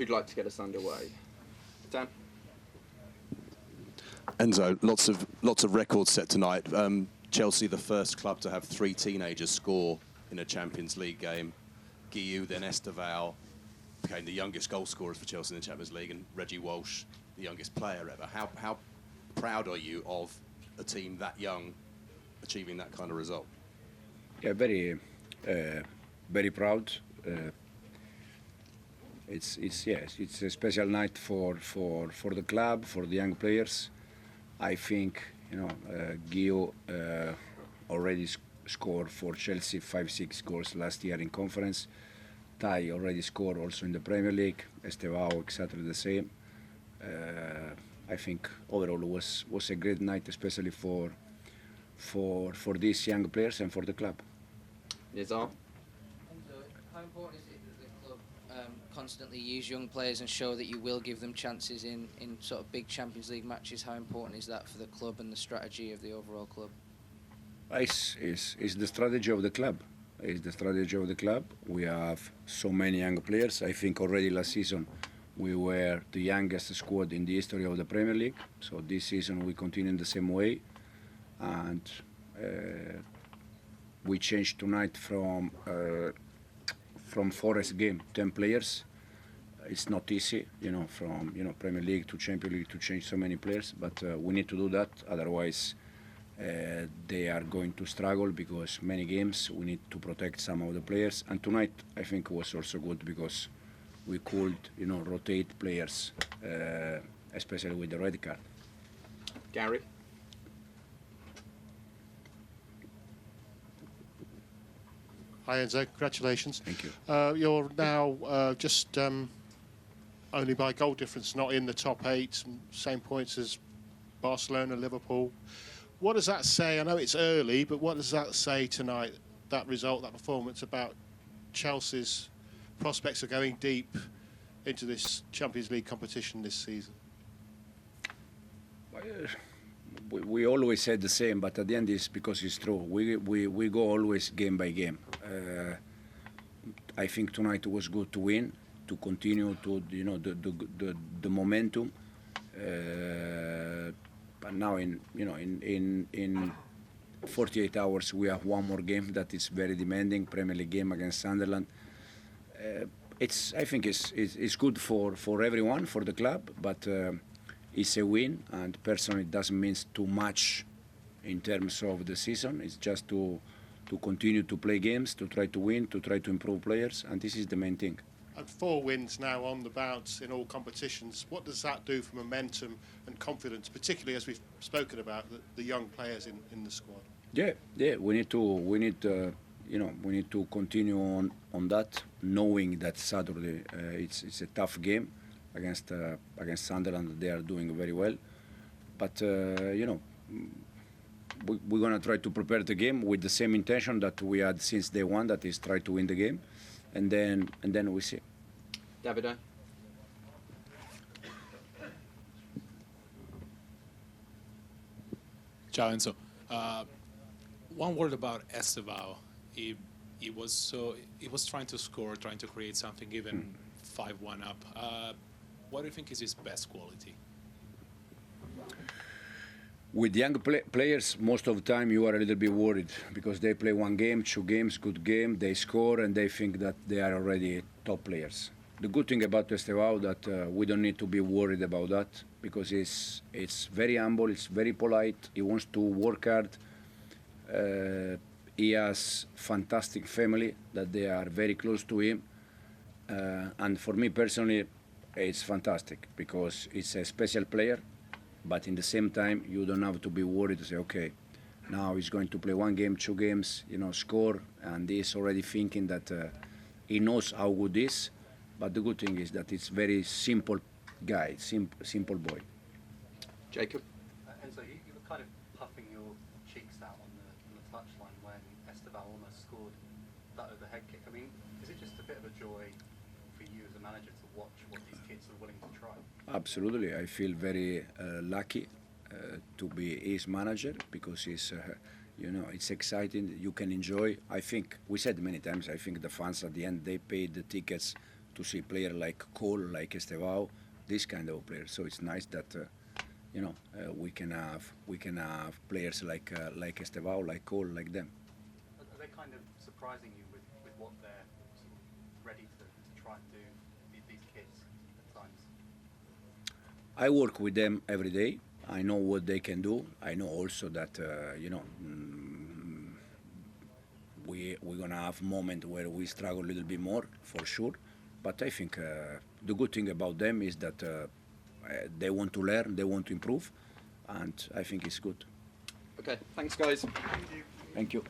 who'd like to get us underway? Dan? Enzo, lots of records set tonight. Chelsea, the first club to have 3 teenagers score in a Champions League game. Guiu, then Estevao, became the youngest goal scorers for Chelsea in the Champions League, and Reggie Walsh, the youngest player ever. How proud are you of a team that young achieving that kind of result? Yeah, very proud. It's a special night for the club, for the young players. I think Guiu already scored for Chelsea 5-6 goals last year in conference. Tai already scored also in the Premier League. Estevao exactly the same. I think overall it was a great night, especially for these young players and for the club. Nizar? Enzo, how important is it that the club constantly use young players and show that you will give them chances in sort of big Champions League matches? How important is that for the club and the strategy of the overall club? It's the strategy of the club. It's the strategy of the club. We have so many young players. I think already last season we were the youngest squad in the history of the Premier League. So this season we continue in the same way. And we changed tonight from Forest game 10 players. It's not easy, from Premier League to Champions League to change so many players. But we need to do that. Otherwise, they are going to struggle because many games we need to protect some of the players. And tonight I think was also good because we could, rotate players, especially with the red card. Gary? Hi Enzo, congratulations. Thank you. You're now just only by goal difference, not in the top 8, same points as Barcelona, Liverpool. What does that say? I know it's early, but what does that say tonight, that result, that performance, about Chelsea's prospects of going deep into this Champions League competition this season? We always said the same, but at the end it's because it's true. We go always game by game. I think tonight was good to win, to continue to the momentum. But now in 48 hours we have one more game that is very demanding, Premier League game against Sunderland. I think it's good for everyone, for the club, but it's a win, and personally it doesn't mean too much in terms of the season. It's just to continue to play games, to try to win, to try to improve players, and this is the main thing. And 4 wins now on the bounce in all competitions. What does that do for momentum and confidence, particularly as we've spoken about the young players in the squad? Yeah. We need to continue on that, knowing that Saturday it's a tough game against Sunderland. They are doing very well, but we're gonna try to prepare the game with the same intention that we had since day one. That is, try to win the game. And then we see. Davide? Ciao Enzo. One word about Estevao. He was trying to score, trying to create something, even 5-1 up. What do you think is his best quality? With young players, most of the time you are a little bit worried because they play 1 game, 2 games, good game, they score, and they think that they are already top players. The good thing about Estevao that we don't need to be worried about that because it's very humble, it's very polite, he wants to work hard. He has fantastic family that they are very close to him, and for me personally, it's fantastic because it's a special player. But in the same time, you don't have to be worried to say, okay, now he's going to play 1 game, 2 games, score, and he's already thinking that he knows how good he is. But the good thing is that it's very simple guy, simple boy. Jacob? Enzo, you were kind of puffing your cheeks out on the touchline when Estevao almost scored that overhead kick. I mean, is it just a bit of a joy for you as a manager to watch what these kids are willing to try? Absolutely. I feel very lucky to be his manager because it's, it's exciting. You can enjoy. I think, we said many times, I think the fans at the end, they paid the tickets to see player like Cole, like Estevao, this kind of players. So it's nice that we can have players like Estevao, like Cole, like them. Are they kind of surprising you with what they're sort of ready to try and do, these kids at times? I work with them every day. I know what they can do. I know also that we're gonna have moment where we struggle a little bit more, for sure. But I think the good thing about them is that they want to learn, they want to improve, and I think it's good. Okay, thanks, guys. Thank you.